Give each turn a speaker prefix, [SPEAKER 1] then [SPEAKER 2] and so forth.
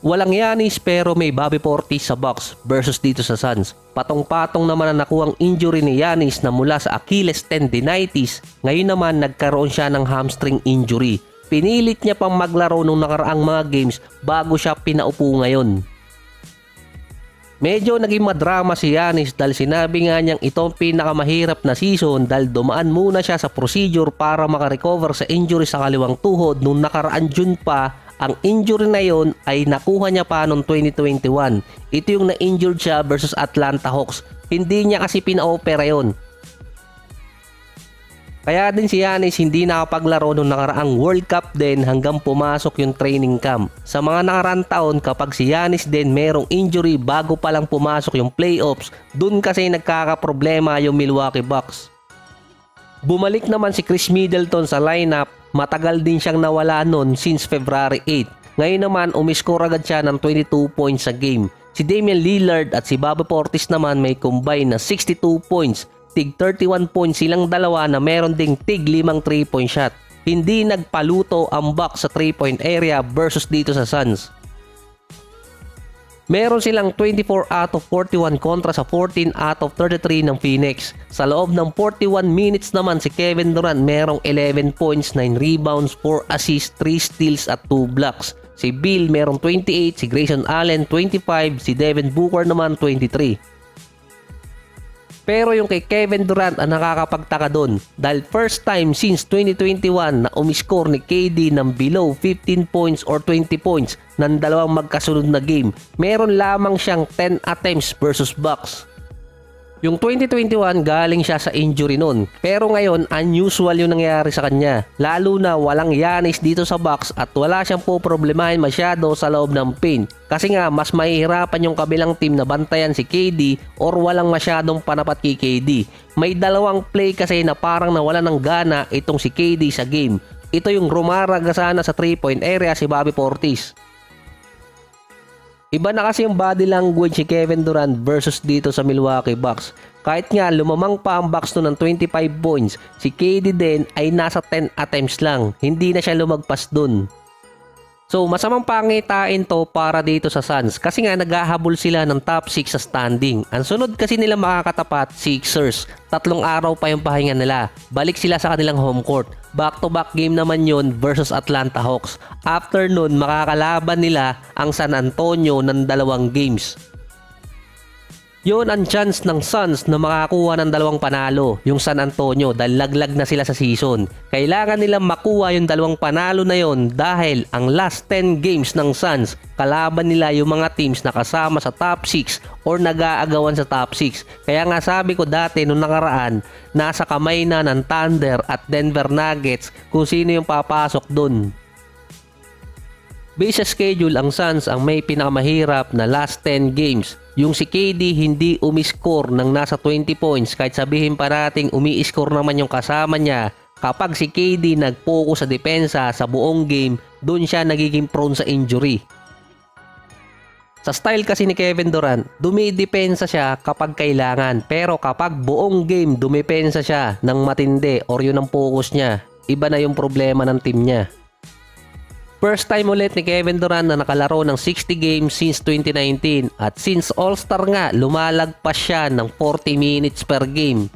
[SPEAKER 1] Walang Giannis pero may Bobby Portis sa Bucks versus dito sa Suns. Patong-patong naman ang nakuhang injury ni Giannis na mula sa Achilles tendinitis. Ngayon naman nagkaroon siya ng hamstring injury. Pinilit niya pang maglaro nung nakaraang mga games bago siya pinaupo ngayon. Medyo naging madrama si Giannis dahil sinabi nga niyang ito ang pinakamahirap na season dahil dumaan muna siya sa procedure para makarecover sa injury sa kaliwang tuhod nung nakaraan June pa. Ang injury na yon ay nakuha niya pa noong 2021. Ito yung na-injured siya versus Atlanta Hawks. Hindi niya kasi pina-opera yon. Kaya din si Giannis hindi nakapaglaro noong nakaraang World Cup din hanggang pumasok yung training camp. Sa mga nakaraang taon kapag si Giannis din merong injury bago pa lang pumasok yung playoffs, dun kasi nagkakaproblema yung Milwaukee Bucks. Bumalik naman si Chris Middleton sa lineup. Matagal din siyang nawala noon since February 8. Ngayon naman umiscore agad siya ng 22 points sa game. Si Damian Lillard at si Bobby Portis naman may combine na 62 points. Tig 31 points silang dalawa na meron ding tig 5 3-point shot. Hindi nagpaluto ang Bucks sa 3-point area versus dito sa Suns. Meron silang 24 out of 41 kontra sa 14 out of 33 ng Phoenix. Sa loob ng 41 minutes naman si Kevin Durant merong 11 points, 9 rebounds, 4 assists, 3 steals at 2 blocks. Si Bill merong 28, si Grayson Allen 25, si Devin Booker naman 23. Pero yung kay Kevin Durant ang nakakapagtaka doon dahil first time since 2021 na umiscore ni KD ng below 15 points or 20 points ng dalawang magkasunod na game. Meron lamang siyang 10 attempts versus Bucks. Yung 2021 galing siya sa injury noon. Pero ngayon unusual yung nangyari sa kanya. Lalo na walang Giannis dito sa Bucks at wala siyang poproblemahin masyado sa loob ng paint. Kasi nga mas mahihirapan yung kabilang team na bantayan si KD or walang masyadong panapat kay KD. May dalawang play kasi na parang nawala ng gana itong si KD sa game. Ito yung rumaraga sana sa 3-point area si Bobby Portis. Iba na kasi yung body language si Kevin Durant versus dito sa Milwaukee Bucks. Kahit nga lumamang pa ang Bucks no ng 25 points, si KD din ay nasa 10 attempts lang. Hindi na siya lumagpas dun. So masamang pangitain to para dito sa Suns kasi nga naghahabol sila ng top 6 sa standing. Ang sunod kasi nila makakatapat, Sixers. 3 araw pa yung pahinga nila. Balik sila sa kanilang home court. Back-to-back game naman yun versus Atlanta Hawks. After nun, makakalaban nila ang San Antonio ng 2 games. Yun ang chance ng Suns na makakuha ng 2 panalo, yung San Antonio dahil laglag na sila sa season. Kailangan nilang makuha yung 2 panalo na yon dahil ang last 10 games ng Suns, kalaban nila yung mga teams na kasama sa top 6 or nag-aagawan sa top 6. Kaya nga sabi ko dati nung nakaraan, nasa kamay na ng Thunder at Denver Nuggets kung sino yung papasok dun. Base sa schedule, ang Suns ang may pinakamahirap na last 10 games. Yung si KD hindi umiscore ng nasa 20 points kahit sabihin pa nating umi-score naman yung kasama niya. Kapag si KD nag-focus sa depensa sa buong game, doon siya nagiging prone sa injury. Sa style kasi ni Kevin Durant, dumidepensa siya kapag kailangan. Pero kapag buong game dumipensa siya ng matindi or yun ang focus niya, iba na yung problema ng team niya. First time ulit ni Kevin Durant na nakalaro ng 60 games since 2019 at since All-Star nga lumalagpas siya ng 40 minutes per game.